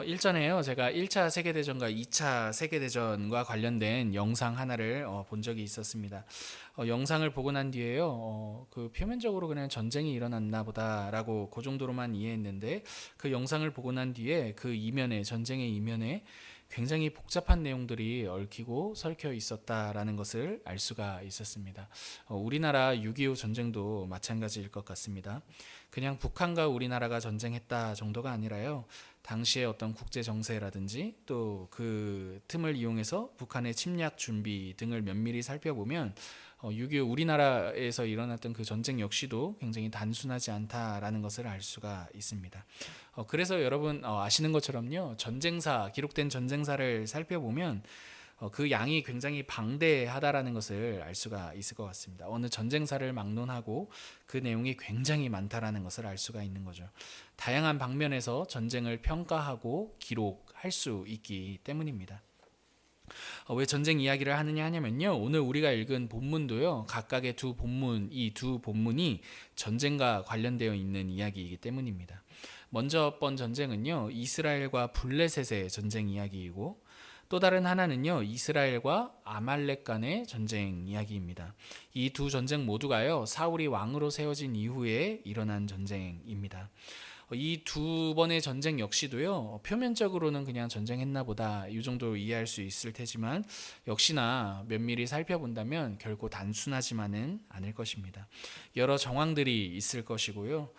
일전에요. 제가 1차 세계대전과 2차 세계대전과 관련된 영상 하나를 본 적이 있었습니다. 영상을 보고 난 뒤에요. 그 표면적으로 그냥 전쟁이 일어났나 보다라고 그 정도로만 이해했는데 그 영상을 보고 난 뒤에 그 이면에 전쟁의 이면에 굉장히 복잡한 내용들이 얽히고 설켜 있었다라는 것을 알 수가 있었습니다. 우리나라 6.25 전쟁도 마찬가지일 것 같습니다. 그냥 북한과 우리나라가 전쟁했다 정도가 아니라요. 당시의 어떤 국제 정세라든지 또 그 틈을 이용해서 북한의 침략 준비 등을 면밀히 살펴보면 6.25 우리나라에서 일어났던 그 전쟁 역시도 굉장히 단순하지 않다라는 것을 알 수가 있습니다. 그래서 여러분 아시는 것처럼요. 전쟁사, 기록된 전쟁사를 살펴보면 그 양이 굉장히 방대하다라는 것을 알 수가 있을 것 같습니다. 어느 전쟁사를 막론하고 그 내용이 굉장히 많다라는 것을 알 수가 있는 거죠. 다양한 방면에서 전쟁을 평가하고 기록할 수 있기 때문입니다. 왜 전쟁 이야기를 하느냐면요. 오늘 우리가 읽은 본문도요. 각각의 두 본문, 이 두 본문이 전쟁과 관련되어 있는 이야기이기 때문입니다. 먼저 번 전쟁은요. 이스라엘과 블레셋의 전쟁 이야기이고 또 다른 하나는요. 이스라엘과 아말렉 간의 전쟁 이야기입니다. 이 두 전쟁 모두가요. 사울이 왕으로 세워진 이후에 일어난 전쟁입니다. 이 두 번의 전쟁 역시도요. 표면적으로는 그냥 전쟁했나 보다 이 정도 이해할 수 있을 테지만 역시나 면밀히 살펴본다면 결코 단순하지만은 않을 것입니다. 여러 정황들이 있을 것이고요.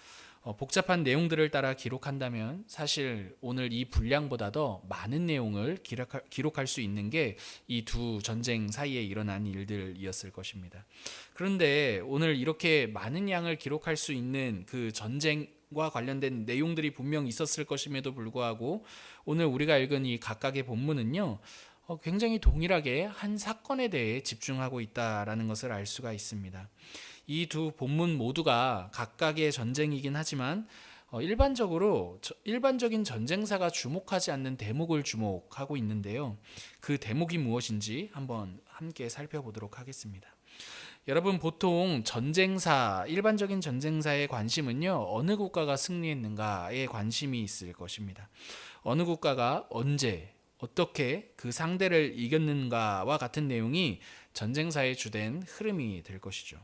복잡한 내용들을 따라 기록한다면 사실 오늘 이 분량보다 더 많은 내용을 기록할 수 있는 게 이 두 전쟁 사이에 일어난 일들이었을 것입니다. 그런데 오늘 이렇게 많은 양을 기록할 수 있는 그 전쟁과 관련된 내용들이 분명 있었을 것임에도 불구하고 오늘 우리가 읽은 이 각각의 본문은요. 굉장히 동일하게 한 사건에 대해 집중하고 있다라는 것을 알 수가 있습니다. 이 두 본문 모두가 각각의 전쟁이긴 하지만 일반적인 전쟁사가 주목하지 않는 대목을 주목하고 있는데요. 그 대목이 무엇인지 한번 함께 살펴보도록 하겠습니다. 여러분 보통 일반적인 전쟁사의 관심은요. 어느 국가가 승리했는가에 관심이 있을 것입니다. 어느 국가가 언제 어떻게 그 상대를 이겼는가와 같은 내용이 전쟁사의 주된 흐름이 될 것이죠.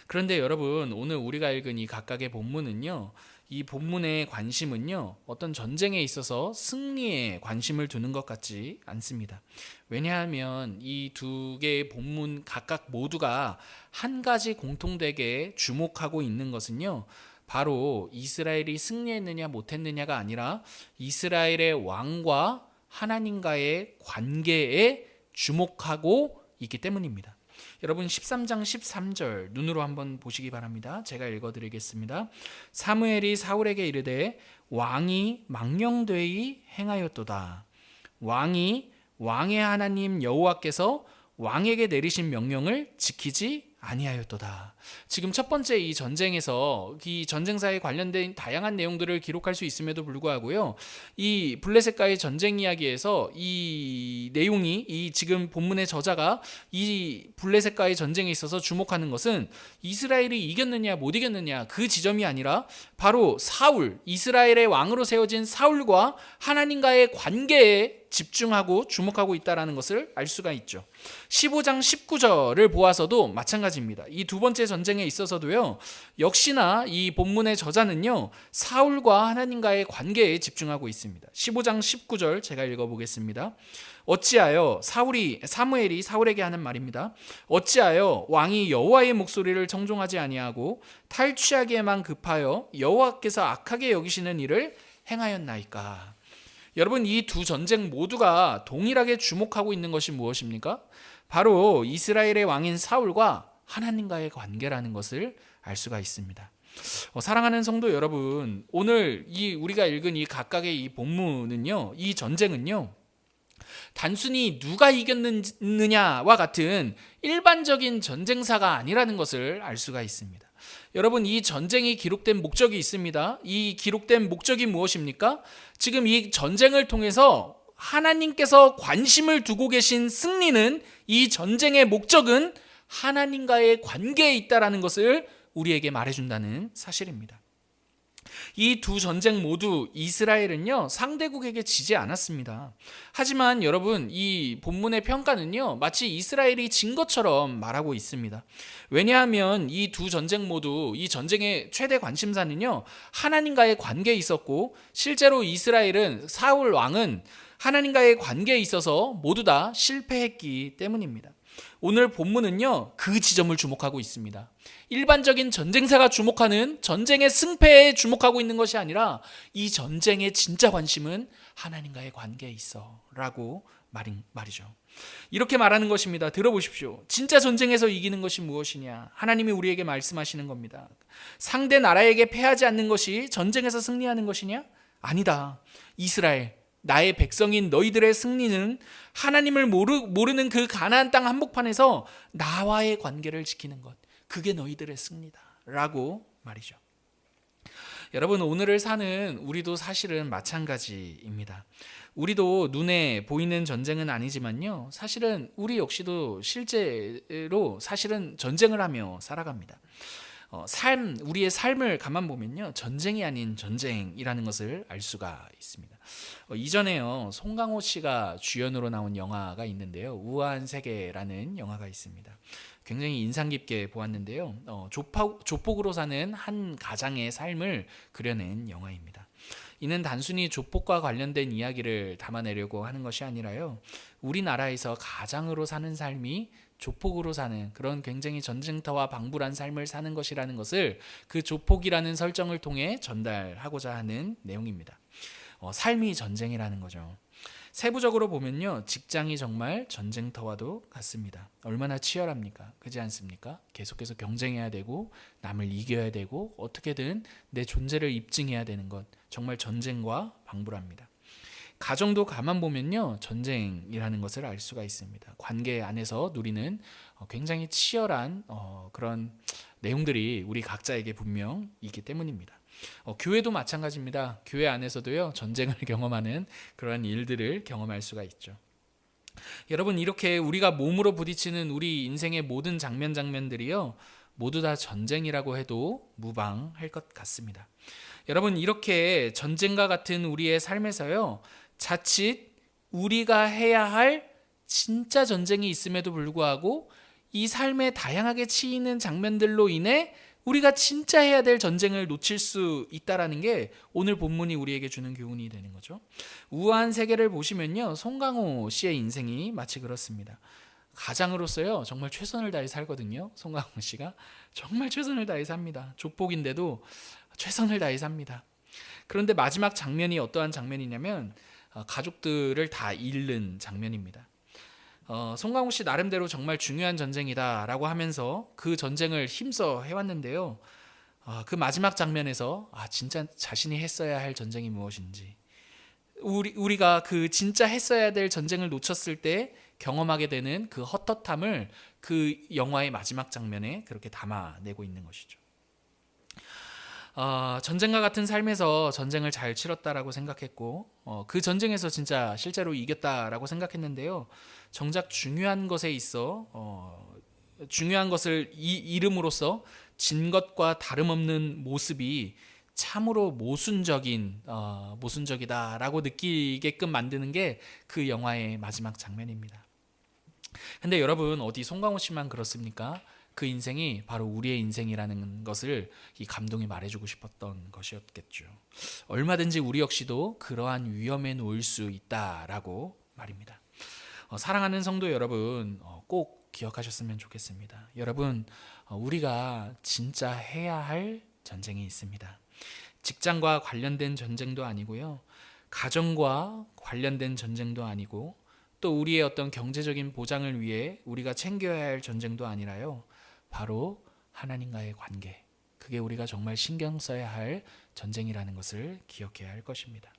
그런데 여러분 오늘 우리가 읽은 이 각각의 본문은요. 이 본문의 관심은요. 어떤 전쟁에 있어서 승리에 관심을 두는 것 같지 않습니다. 왜냐하면 이 두 개의 본문 각각 모두가 한 가지 공통되게 주목하고 있는 것은요. 바로 이스라엘이 승리했느냐 못했느냐가 아니라 이스라엘의 왕과 하나님과의 관계에 주목하고 있기 때문입니다. 여러분 13장 13절 눈으로 한번 보시기 바랍니다. 제가 읽어드리겠습니다. 사무엘이 사울에게 이르되 왕이 망령되이 행하였도다. 왕이 왕의 하나님 여호와께서 왕에게 내리신 명령을 지키지 아니하였도다. 지금 첫 번째 이 전쟁에서 이 전쟁사에 관련된 다양한 내용들을 기록할 수 있음에도 불구하고요. 이 블레셋과의 전쟁 이야기에서 이 내용이 이 지금 본문의 저자가 이 블레셋과의 전쟁에 있어서 주목하는 것은 이스라엘이 이겼느냐 못 이겼느냐 그 지점이 아니라 바로 사울, 이스라엘의 왕으로 세워진 사울과 하나님과의 관계에 집중하고 주목하고 있다는 것을 알 수가 있죠. 15장 19절을 보아서도 마찬가지입니다. 이 두 번째 전쟁에 있어서도요. 역시나 이 본문의 저자는요. 사울과 하나님과의 관계에 집중하고 있습니다. 15장 19절 제가 읽어보겠습니다. 어찌하여 사무엘이 사울에게 하는 말입니다. 어찌하여 왕이 여호와의 목소리를 청종하지 아니하고 탈취하기에만 급하여 여호와께서 악하게 여기시는 일을 행하였나이까. 여러분 이 두 전쟁 모두가 동일하게 주목하고 있는 것이 무엇입니까? 바로 이스라엘의 왕인 사울과 하나님과의 관계라는 것을 알 수가 있습니다. 사랑하는 성도 여러분, 오늘 우리가 읽은 이 각각의 이 본문은요, 이 전쟁은요, 단순히 누가 이겼느냐와 같은 일반적인 전쟁사가 아니라는 것을 알 수가 있습니다. 여러분 이 전쟁이 기록된 목적이 있습니다. 이 기록된 목적이 무엇입니까? 지금 이 전쟁을 통해서 하나님께서 관심을 두고 계신 승리는 이 전쟁의 목적은 하나님과의 관계에 있다는 것을 우리에게 말해준다는 사실입니다. 이 두 전쟁 모두 이스라엘은요 상대국에게 지지 않았습니다. 하지만 여러분, 이 본문의 평가는요 마치 이스라엘이 진 것처럼 말하고 있습니다. 왜냐하면 이 두 전쟁 모두, 이 전쟁의 최대 관심사는요 하나님과의 관계에 있었고, 실제로 이스라엘은 사울 왕은 하나님과의 관계에 있어서 모두 다 실패했기 때문입니다. 오늘 본문은요 그 지점을 주목하고 있습니다. 일반적인 전쟁사가 주목하는 전쟁의 승패에 주목하고 있는 것이 아니라 이 전쟁의 진짜 관심은 하나님과의 관계에 있어 라고 말이죠. 이렇게 말하는 것입니다. 들어보십시오. 진짜 전쟁에서 이기는 것이 무엇이냐? 하나님이 우리에게 말씀하시는 겁니다. 상대 나라에게 패하지 않는 것이 전쟁에서 승리하는 것이냐? 아니다. 이스라엘, 나의 백성인 너희들의 승리는 하나님을 모르는 그 가나안 땅 한복판에서 나와의 관계를 지키는 것, 그게 너희들의 승리다 라고 말이죠. 여러분, 오늘을 사는 우리도 사실은 마찬가지입니다. 우리도 눈에 보이는 전쟁은 아니지만요, 사실은 우리 역시도 실제로 사실은 전쟁을 하며 살아갑니다. 우리의 삶을 가만 보면요 전쟁이 아닌 전쟁이라는 것을 알 수가 있습니다. 이전에요 송강호 씨가 주연으로 나온 영화가 있는데요, 우아한 세계라는 영화가 있습니다. 굉장히 인상 깊게 보았는데요, 조폭으로 사는 한 가장의 삶을 그려낸 영화입니다. 이는 단순히 조폭과 관련된 이야기를 담아내려고 하는 것이 아니라요, 우리나라에서 가장으로 사는 삶이 조폭으로 사는 그런 굉장히 전쟁터와 방불한 삶을 사는 것이라는 것을 그 조폭이라는 설정을 통해 전달하고자 하는 내용입니다. 삶이 전쟁이라는 거죠. 세부적으로 보면요, 직장이 정말 전쟁터와도 같습니다. 얼마나 치열합니까? 그렇지 않습니까? 계속해서 경쟁해야 되고 남을 이겨야 되고 어떻게든 내 존재를 입증해야 되는 것, 정말 전쟁과 방불합니다. 가정도 가만 보면요 전쟁이라는 것을 알 수가 있습니다. 관계 안에서 누리는 굉장히 치열한 그런 내용들이 우리 각자에게 분명 있기 때문입니다. 교회도 마찬가지입니다. 교회 안에서도요 전쟁을 경험하는 그러한 일들을 경험할 수가 있죠. 여러분, 이렇게 우리가 몸으로 부딪히는 우리 인생의 모든 장면들이요 모두 다 전쟁이라고 해도 무방할 것 같습니다. 여러분, 이렇게 전쟁과 같은 우리의 삶에서요 자칫 우리가 해야 할 진짜 전쟁이 있음에도 불구하고 이 삶에 다양하게 치이는 장면들로 인해 우리가 진짜 해야 될 전쟁을 놓칠 수 있다라는 게 오늘 본문이 우리에게 주는 교훈이 되는 거죠. 우아한 세계를 보시면요, 송강호 씨의 인생이 마치 그렇습니다. 가장으로서요 정말 최선을 다해 살거든요. 송강호 씨가 정말 최선을 다해 삽니다. 조폭인데도 최선을 다해 삽니다. 그런데 마지막 장면이 어떠한 장면이냐면 가족들을 다 잃는 장면입니다. 송강호 씨 나름대로 정말 중요한 전쟁이다라고 하면서 그 전쟁을 힘써 해왔는데요, 그 마지막 장면에서 진짜 자신이 했어야 할 전쟁이 무엇인지, 우리가 그 진짜 했어야 될 전쟁을 놓쳤을 때 경험하게 되는 그 헛헛함을 그 영화의 마지막 장면에 그렇게 담아내고 있는 것이죠. 전쟁과 같은 삶에서 전쟁을 잘 치렀다라고 생각했고 그 전쟁에서 진짜 실제로 이겼다라고 생각했는데요, 정작 중요한 것에 있어 중요한 것을 잃음으로써 진 것과 다름없는 모습이 참으로 모순적이다라고 느끼게끔 만드는 게 그 영화의 마지막 장면입니다. 근데 여러분, 어디 송강호 씨만 그렇습니까? 그 인생이 바로 우리의 인생이라는 것을 이 감동이 말해주고 싶었던 것이었겠죠. 얼마든지 우리 역시도 그러한 위험에 놓일 수 있다라고 말입니다. 사랑하는 성도 여러분, 꼭 기억하셨으면 좋겠습니다. 여러분, 우리가 진짜 해야 할 전쟁이 있습니다. 직장과 관련된 전쟁도 아니고요, 가정과 관련된 전쟁도 아니고, 또 우리의 어떤 경제적인 보장을 위해 우리가 챙겨야 할 전쟁도 아니라요, 바로 하나님과의 관계, 그게 우리가 정말 신경 써야 할 전쟁이라는 것을 기억해야 할 것입니다.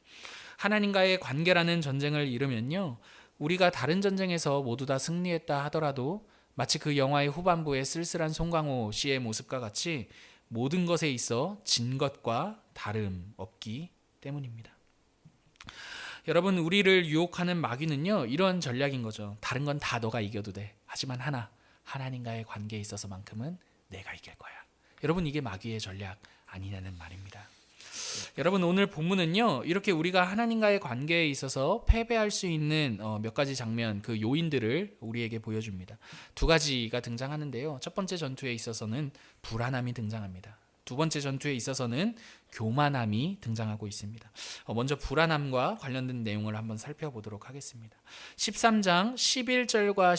하나님과의 관계라는 전쟁을 잃으면요, 우리가 다른 전쟁에서 모두 다 승리했다 하더라도 마치 그 영화의 후반부의 쓸쓸한 송강호 씨의 모습과 같이 모든 것에 있어 진 것과 다름없기 때문입니다. 여러분, 우리를 유혹하는 마귀는요 이런 전략인 거죠. 다른 건 다 너가 이겨도 돼. 하지만 하나님과의 관계에 있어서만큼은 내가 이길 거야. 여러분, 이게 마귀의 전략 아니냐는 말입니다. 여러분 오늘 본문은요 이렇게 우리가 하나님과의 관계에 있어서 패배할 수 있는 몇 가지 장면, 그 요인들을 우리에게 보여줍니다. 두 가지가 등장하는데요. 첫 번째 전투에 있어서는 불안함이 등장합니다. 두 번째 전투에 있어서는 교만함이 등장하고 있습니다. 먼저 불안함과 관련된 내용을 한번 살펴보도록 하겠습니다. 13장 11절과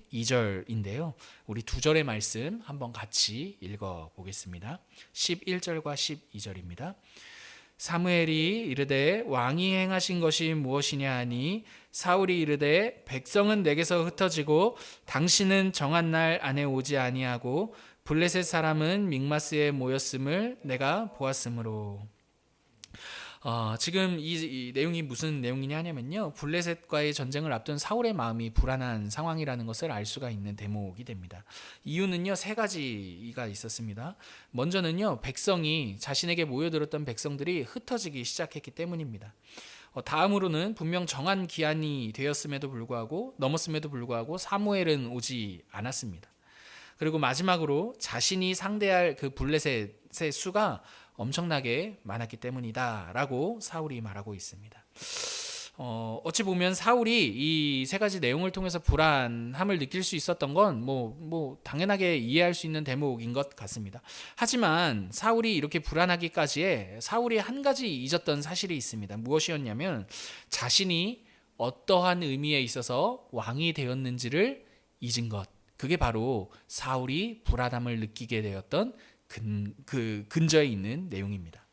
12절인데요. 우리 두 절의 말씀 한번 같이 읽어보겠습니다. 11절과 12절입니다. 사무엘이 이르되 왕이 행하신 것이 무엇이냐 하니 사울이 이르되 백성은 내게서 흩어지고 당신은 정한 날 안에 오지 아니하고 블레셋 사람은 믹마스에 모였음을 내가 보았으므로. 지금 이 내용이 무슨 내용이냐 하냐면요, 블레셋과의 전쟁을 앞둔 사울의 마음이 불안한 상황이라는 것을 알 수가 있는 대목이 됩니다. 이유는요 세 가지가 있었습니다. 먼저는요, 백성이, 자신에게 모여들었던 백성들이 흩어지기 시작했기 때문입니다. 다음으로는 분명 정한 기한이 되었음에도 불구하고, 넘었음에도 불구하고 사무엘은 오지 않았습니다. 그리고 마지막으로 자신이 상대할 그 블레셋의 수가 엄청나게 많았기 때문이다라고 사울이 말하고 있습니다. 어찌 보면 사울이 이 세 가지 내용을 통해서 불안함을 느낄 수 있었던 건 당연하게 이해할 수 있는 대목인 것 같습니다. 하지만 사울이 이렇게 불안하기까지에 사울이 한 가지 잊었던 사실이 있습니다. 무엇이었냐면 자신이 어떠한 의미에 있어서 왕이 되었는지를 잊은 것. 그게 바로 사울이 불안함을 느끼게 되었던 그 근저에 있는 내용입니다.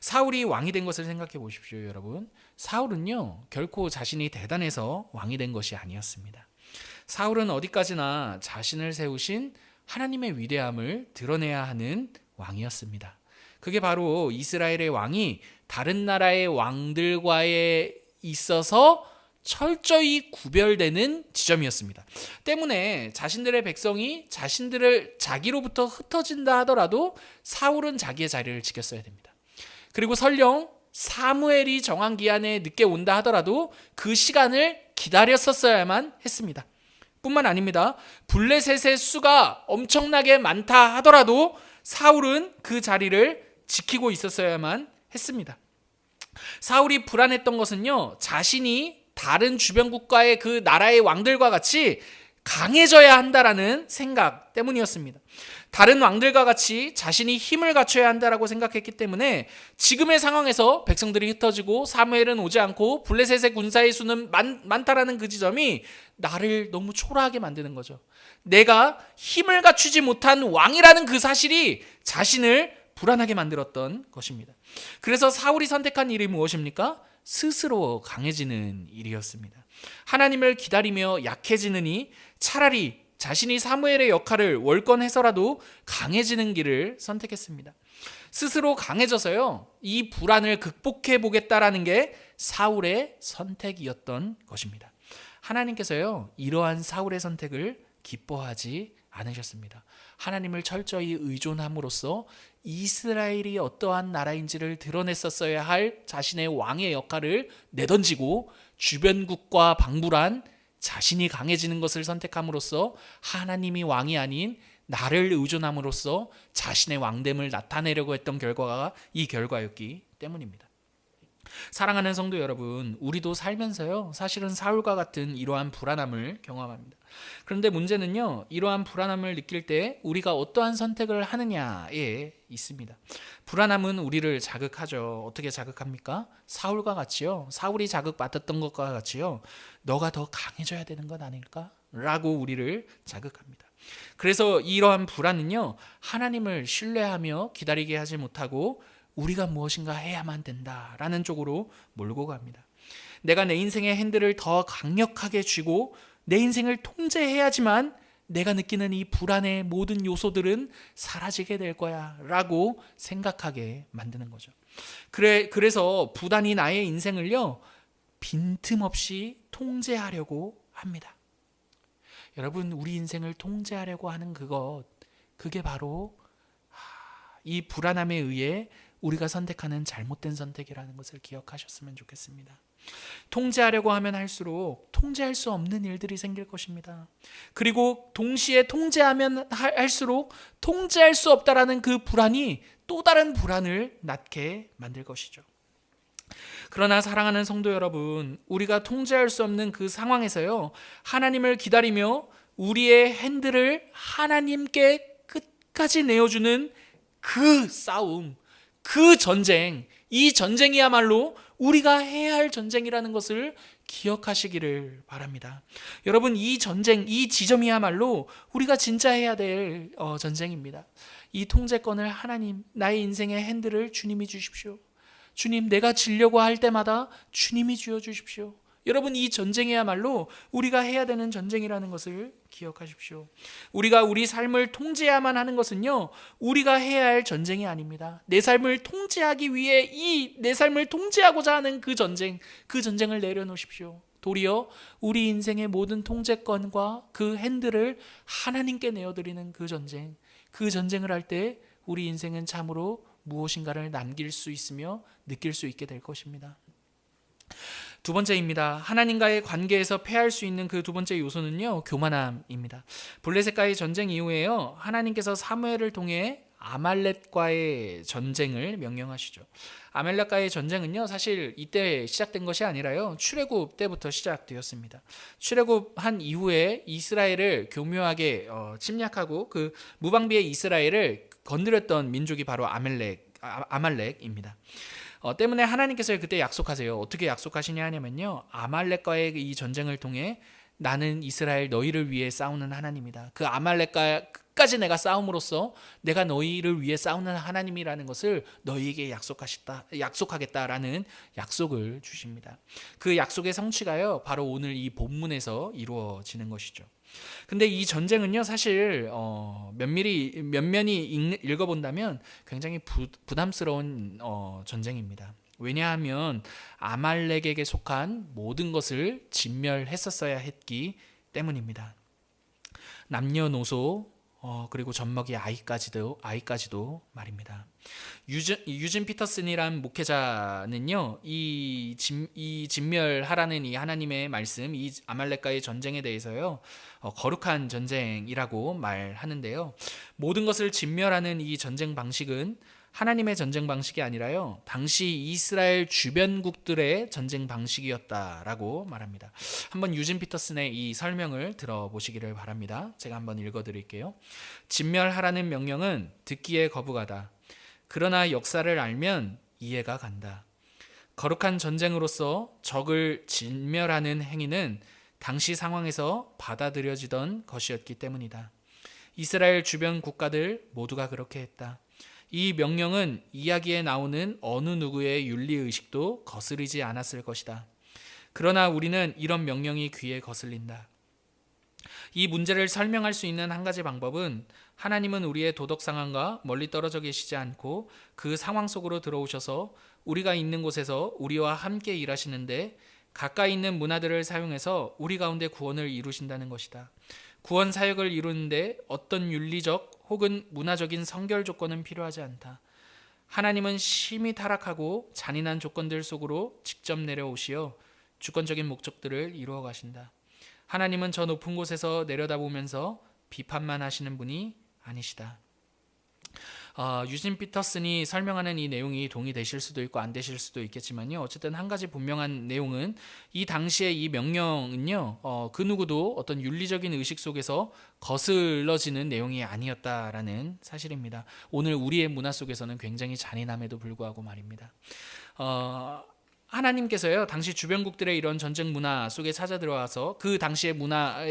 사울이 왕이 된 것을 생각해 보십시오, 여러분. 사울은요 결코 자신이 대단해서 왕이 된 것이 아니었습니다. 사울은 어디까지나 자신을 세우신 하나님의 위대함을 드러내야 하는 왕이었습니다. 그게 바로 이스라엘의 왕이 다른 나라의 왕들과에 있어서 철저히 구별되는 지점이었습니다. 때문에 자신들의 백성이 자신들을 자기로부터 흩어진다 하더라도 사울은 자기의 자리를 지켰어야 됩니다. 그리고 설령 사무엘이 정한 기한에 늦게 온다 하더라도 그 시간을 기다렸었어야만 했습니다. 뿐만 아닙니다. 블레셋의 수가 엄청나게 많다 하더라도 사울은 그 자리를 지키고 있었어야만 했습니다. 사울이 불안했던 것은요, 자신이 다른 주변 국가의 그 나라의 왕들과 같이 강해져야 한다라는 생각 때문이었습니다. 다른 왕들과 같이 자신이 힘을 갖춰야 한다라고 생각했기 때문에 지금의 상황에서 백성들이 흩어지고 사무엘은 오지 않고 블레셋의 군사의 수는 많다라는 그 지점이 나를 너무 초라하게 만드는 거죠. 내가 힘을 갖추지 못한 왕이라는 그 사실이 자신을 불안하게 만들었던 것입니다. 그래서 사울이 선택한 일이 무엇입니까? 스스로 강해지는 일이었습니다. 하나님을 기다리며 약해지느니 차라리 자신이 사무엘의 역할을 월권해서라도 강해지는 길을 선택했습니다. 스스로 강해져서요, 이 불안을 극복해 보겠다라는 게 사울의 선택이었던 것입니다. 하나님께서요, 이러한 사울의 선택을 기뻐하지 않으셨습니다. 하나님을 철저히 의존함으로써 이스라엘이 어떠한 나라인지를 드러냈었어야 할 자신의 왕의 역할을 내던지고 주변국과 방불한 자신이 강해지는 것을 선택함으로써 하나님이 왕이 아닌 나를 의존함으로써 자신의 왕됨을 나타내려고 했던 결과가 이 결과였기 때문입니다. 사랑하는 성도 여러분, 우리도 살면서요, 사실은 사울과 같은 이러한 불안함을 경험합니다. 그런데 문제는요, 이러한 불안함을 느낄 때 우리가 어떠한 선택을 하느냐에 있습니다. 불안함은 우리를 자극하죠. 어떻게 자극합니까? 사울과 같이요, 사울이 자극받았던 것과 같이요, 너가 더 강해져야 되는 것 아닐까? 라고 우리를 자극합니다. 그래서 이러한 불안은요, 하나님을 신뢰하며 기다리게 하지 못하고 우리가 무엇인가 해야만 된다라는 쪽으로 몰고 갑니다. 내가 내 인생의 핸들을 더 강력하게 쥐고 내 인생을 통제해야지만 내가 느끼는 이 불안의 모든 요소들은 사라지게 될 거야 라고 생각하게 만드는 거죠. 그래서 부단히 나의 인생을요, 빈틈없이 통제하려고 합니다. 여러분, 우리 인생을 통제하려고 하는 그게 바로 이 불안함에 의해 우리가 선택하는 잘못된 선택이라는 것을 기억하셨으면 좋겠습니다. 통제하려고 하면 할수록 통제할 수 없는 일들이 생길 것입니다. 그리고 동시에 통제하면 할수록 통제할 수 없다라는 그 불안이 또 다른 불안을 낳게 만들 것이죠. 그러나 사랑하는 성도 여러분, 우리가 통제할 수 없는 그 상황에서요, 하나님을 기다리며 우리의 핸들을 하나님께 끝까지 내어주는 그 싸움, 그 전쟁, 이 전쟁이야말로 우리가 해야 할 전쟁이라는 것을 기억하시기를 바랍니다. 여러분, 이 전쟁, 이 지점이야말로 우리가 진짜 해야 될 전쟁입니다. 이 통제권을 하나님, 나의 인생의 핸들을 주님이 주십시오. 주님, 내가 지려고 할 때마다 주님이 쥐어주십시오. 여러분, 이 전쟁이야말로 우리가 해야 되는 전쟁이라는 것을 기억하십시오. 우리가 우리 삶을 통제해야만 하는 것은요, 우리가 해야 할 전쟁이 아닙니다. 내 삶을 통제하기 위해 이 내 삶을 통제하고자 하는 그 전쟁을 내려놓으십시오. 도리어 우리 인생의 모든 통제권과 그 핸들을 하나님께 내어드리는 그 전쟁을 할 때 우리 인생은 참으로 무엇인가를 남길 수 있으며 느낄 수 있게 될 것입니다. 두 번째입니다. 하나님과의 관계에서 패할 수 있는 그 두 번째 요소는요, 교만함입니다. 블레셋과의 전쟁 이후에요, 하나님께서 사무엘을 통해 아말렉과의 전쟁을 명령하시죠. 아말렉과의 전쟁은요, 사실 이때 시작된 것이 아니라요, 출애굽 때부터 시작되었습니다. 출애굽한 이후에 이스라엘을 교묘하게 침략하고 그 무방비의 이스라엘을 건드렸던 민족이 바로 아말렉입니다. 때문에 하나님께서 그때 약속하세요. 어떻게 약속하시냐 하냐면요, 아말렉과의 이 전쟁을 통해 나는 이스라엘 너희를 위해 싸우는 하나님이다. 그 아말렉과 끝까지 내가 싸움으로써 내가 너희를 위해 싸우는 하나님이라는 것을 너희에게 약속하겠다라는 약속을 주십니다. 그 약속의 성취가요, 바로 오늘 이 본문에서 이루어지는 것이죠. 근데 이 전쟁은요, 사실 면면히 읽어본다면 굉장히 부담스러운 전쟁입니다. 왜냐하면 아말렉에게 속한 모든 것을 진멸했었어야 했기 때문입니다. 남녀노소 그리고 젖먹이 아이까지도 말입니다. 유진 피터슨이란 목회자는요, 이 진멸하라는 이 하나님의 말씀, 이 아말렉과의 전쟁에 대해서요, 거룩한 전쟁이라고 말하는데요, 모든 것을 진멸하는 이 전쟁 방식은 하나님의 전쟁 방식이 아니라요, 당시 이스라엘 주변국들의 전쟁 방식이었다라고 말합니다. 한번 유진 피터슨의 이 설명을 들어보시기를 바랍니다. 제가 한번 읽어드릴게요. 진멸하라는 명령은 듣기에 거부가다. 그러나 역사를 알면 이해가 간다. 거룩한 전쟁으로서 적을 진멸하는 행위는 당시 상황에서 받아들여지던 것이었기 때문이다. 이스라엘 주변 국가들 모두가 그렇게 했다. 이 명령은 이야기에 나오는 어느 누구의 윤리의식도 거스르지 않았을 것이다. 그러나 우리는 이런 명령이 귀에 거슬린다. 이 문제를 설명할 수 있는 한 가지 방법은 하나님은 우리의 도덕 상황과 멀리 떨어져 계시지 않고 그 상황 속으로 들어오셔서 우리가 있는 곳에서 우리와 함께 일하시는데 가까이 있는 문화들을 사용해서 우리 가운데 구원을 이루신다는 것이다. 구원 사역을 이루는데 어떤 윤리적 혹은 문화적인 선결 조건은 필요하지 않다. 하나님은 심히 타락하고 잔인한 조건들 속으로 직접 내려오시어 주권적인 목적들을 이루어 가신다. 하나님은 저 높은 곳에서 내려다보면서 비판만 하시는 분이 아니시다. 유진 피터슨이 설명하는 이 내용이 동의되실 수도 있고 안 되실 수도 있겠지만요, 어쨌든 한 가지 분명한 내용은 이 당시에 이 명령은요, 그 누구도 어떤 윤리적인 의식 속에서 거슬러지는 내용이 아니었다라는 사실입니다. 오늘 우리의 문화 속에서는 굉장히 잔인함에도 불구하고 말입니다. 하나님께서요, 당시 주변국들의 이런 전쟁 문화 속에 찾아 들어와서 그 당시의 문화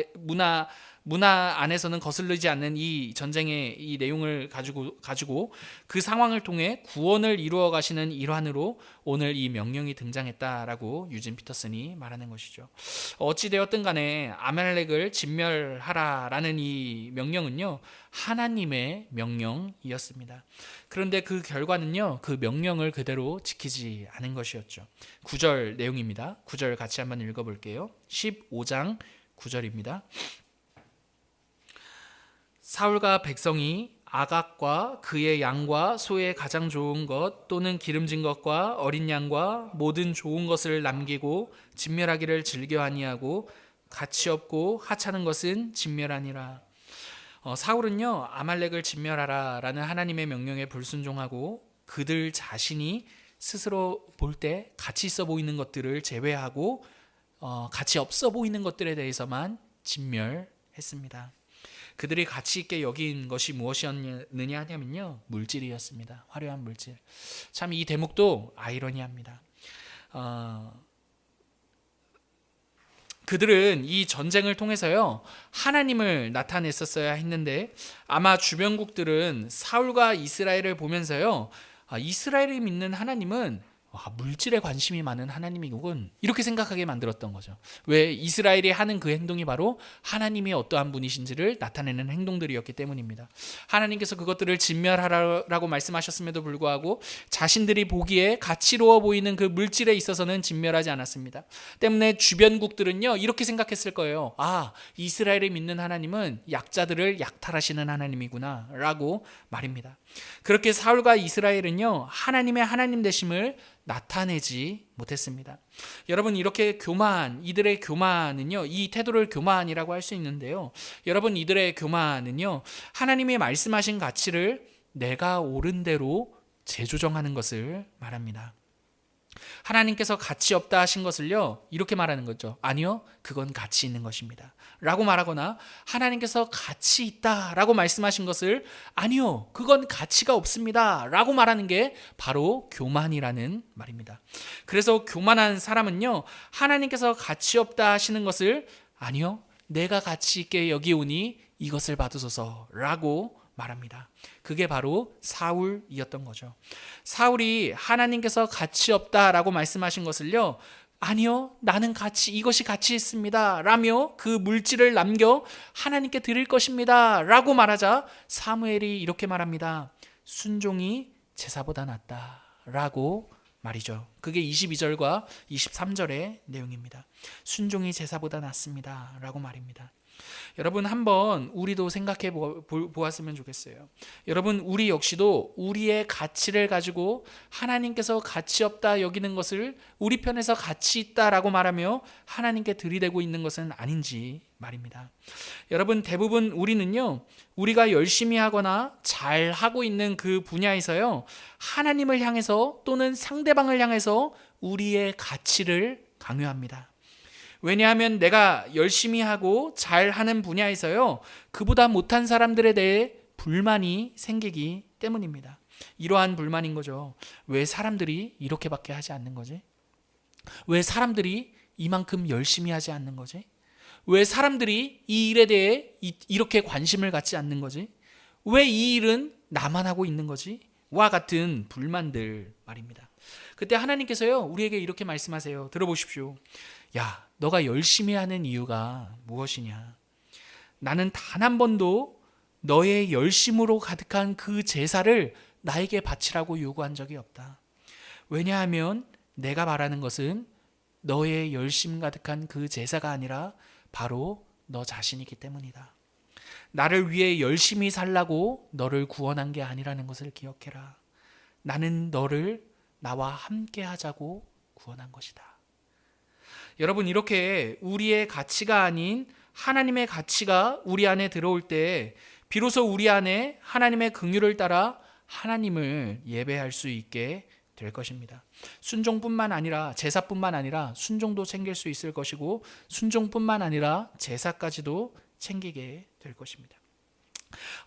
안에서는 거슬리지 않는 이 전쟁의 이 내용을 가지고 그 상황을 통해 구원을 이루어 가시는 일환으로 오늘 이 명령이 등장했다라고 유진 피터슨이 말하는 것이죠. 어찌 되었든 간에 아말렉을 진멸하라라는 이 명령은요, 하나님의 명령이었습니다. 그런데 그 결과는요, 그 명령을 그대로 지키지 않은 것이었죠. 9절 내용입니다. 9절 같이 한번 읽어볼게요. 15장 9절입니다. 사울과 백성이 아각과 그의 양과 소의 가장 좋은 것 또는 기름진 것과 어린 양과 모든 좋은 것을 남기고 진멸하기를 즐겨 아니하고 가치 없고 하찮은 것은 진멸하니라. 사울은요, 아말렉을 진멸하라 라는 하나님의 명령에 불순종하고 그들 자신이 스스로 볼 때 가치 있어 보이는 것들을 제외하고 가치 없어 보이는 것들에 대해서만 진멸했습니다. 그들이 가치 있게 여긴 것이 무엇이었느냐 하냐면요, 물질이었습니다. 화려한 물질. 참 이 대목도 아이러니합니다. 그들은 이 전쟁을 통해서요, 하나님을 나타냈었어야 했는데 아마 주변국들은 사울과 이스라엘을 보면서요, 이스라엘이 믿는 하나님은 물질에 관심이 많은 하나님이군, 이렇게 생각하게 만들었던 거죠. 왜? 이스라엘이 하는 그 행동이 바로 하나님이 어떠한 분이신지를 나타내는 행동들이었기 때문입니다. 하나님께서 그것들을 진멸하라고 말씀하셨음에도 불구하고 자신들이 보기에 가치로워 보이는 그 물질에 있어서는 진멸하지 않았습니다. 때문에 주변국들은요, 이렇게 생각했을 거예요. 이스라엘이 믿는 하나님은 약자들을 약탈하시는 하나님이구나 라고 말입니다. 그렇게 사울과 이스라엘은요, 하나님의 하나님 되심을 나타내지 못했습니다. 여러분, 이렇게 이들의 교만은요, 이 태도를 교만이라고 할 수 있는데요, 여러분, 이들의 교만은요, 하나님이 말씀하신 가치를 내가 옳은 대로 재조정하는 것을 말합니다. 하나님께서 가치 없다 하신 것을요, 이렇게 말하는 거죠. 아니요, 그건 가치 있는 것입니다 라고 말하거나, 하나님께서 가치 있다 라고 말씀하신 것을 아니요, 그건 가치가 없습니다 라고 말하는 게 바로 교만이라는 말입니다. 그래서 교만한 사람은요, 하나님께서 가치 없다 하시는 것을 아니요, 내가 가치 있게 여기오니 이것을 받으소서 라고 말합니다. 그게 바로 사울이었던 거죠. 사울이 하나님께서 가치 없다라고 말씀하신 것을요, 아니요, 나는 이것이 가치 있습니다 라며 그 물질을 남겨 하나님께 드릴 것입니다 라고 말하자 사무엘이 이렇게 말합니다. 순종이 제사보다 낫다 라고 말이죠. 그게 22절과 23절의 내용입니다. 순종이 제사보다 낫습니다 라고 말입니다. 여러분, 한번 우리도 생각해 보았으면 좋겠어요. 여러분, 우리 역시도 우리의 가치를 가지고 하나님께서 가치 없다 여기는 것을 우리 편에서 가치 있다라고 말하며 하나님께 들이대고 있는 것은 아닌지 말입니다. 여러분, 대부분 우리는요, 우리가 열심히 하거나 잘 하고 있는 그 분야에서요, 하나님을 향해서 또는 상대방을 향해서 우리의 가치를 강요합니다. 왜냐하면 내가 열심히 하고 잘하는 분야에서요, 그보다 못한 사람들에 대해 불만이 생기기 때문입니다. 이러한 불만인 거죠. 왜 사람들이 이렇게밖에 하지 않는 거지? 왜 사람들이 이만큼 열심히 하지 않는 거지? 왜 사람들이 이 일에 대해 이렇게 관심을 갖지 않는 거지? 왜 이 일은 나만 하고 있는 거지? 와 같은 불만들 말입니다. 그때 하나님께서요, 우리에게 이렇게 말씀하세요. 들어보십시오. 야, 너가 열심히 하는 이유가 무엇이냐? 나는 단 한 번도 너의 열심으로 가득한 그 제사를 나에게 바치라고 요구한 적이 없다. 왜냐하면 내가 말하는 것은 너의 열심 가득한 그 제사가 아니라 바로 너 자신이기 때문이다. 나를 위해 열심히 살라고 너를 구원한 게 아니라는 것을 기억해라. 나는 너를 나와 함께 하자고 구원한 것이다. 여러분, 이렇게 우리의 가치가 아닌 하나님의 가치가 우리 안에 들어올 때 비로소 우리 안에 하나님의 긍휼을 따라 하나님을 예배할 수 있게 될 것입니다. 순종뿐만 아니라 제사뿐만 아니라 순종도 챙길 수 있을 것이고, 순종뿐만 아니라 제사까지도 챙기게 될 것입니다.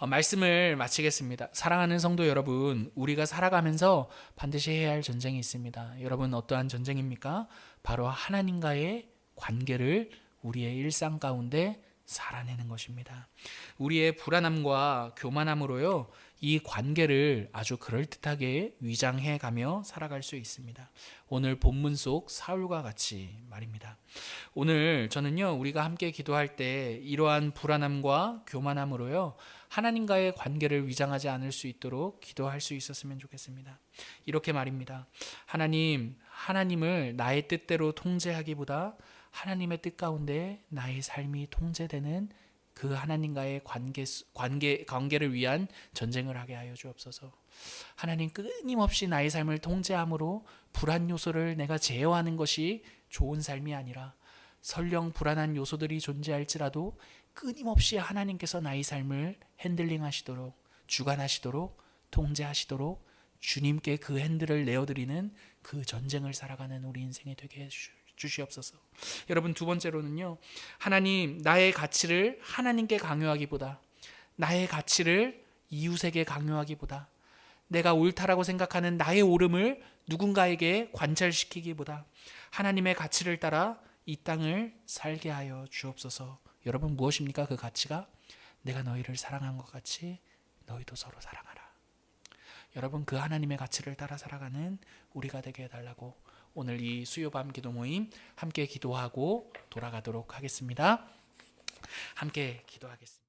말씀을 마치겠습니다. 사랑하는 성도 여러분, 우리가 살아가면서 반드시 해야 할 전쟁이 있습니다. 여러분, 어떠한 전쟁입니까? 바로 하나님과의 관계를 우리의 일상 가운데 살아내는 것입니다. 우리의 불안함과 교만함으로요, 이 관계를 아주 그럴듯하게 위장해 가며 살아갈 수 있습니다. 오늘 본문 속 사울과 같이 말입니다. 오늘 저는요, 우리가 함께 기도할 때 이러한 불안함과 교만함으로요, 하나님과의 관계를 위장하지 않을 수 있도록 기도할 수 있었으면 좋겠습니다. 이렇게 말입니다. 하나님을 나의 뜻대로 통제하기보다 하나님의 뜻 가운데 나의 삶이 통제되는 그 하나님과의 관계를 위한 전쟁을 하게 하여 주옵소서. 하나님, 끊임없이 나의 삶을 통제함으로 불안 요소를 내가 제어하는 것이 좋은 삶이 아니라, 설령 불안한 요소들이 존재할지라도 끊임없이 하나님께서 나의 삶을 핸들링 하시도록, 주관하시도록, 통제하시도록 주님께 그 핸들을 내어드리는 그 전쟁을 살아가는 우리 인생이 되게 주시옵소서. 여러분, 두 번째로는요, 하나님, 나의 가치를 하나님께 강요하기보다, 나의 가치를 이웃에게 강요하기보다, 내가 옳다라고 생각하는 나의 옳음을 누군가에게 관철시키기보다 하나님의 가치를 따라 이 땅을 살게 하여 주옵소서. 여러분, 무엇입니까? 그 가치가 내가 너희를 사랑한 것 같이 너희도 서로 사랑하라. 여러분, 그 하나님의 가치를 따라 살아가는 우리가 되게 해달라고 오늘 이 수요밤 기도 모임 함께 기도하고 돌아가도록 하겠습니다. 함께 기도하겠습니다.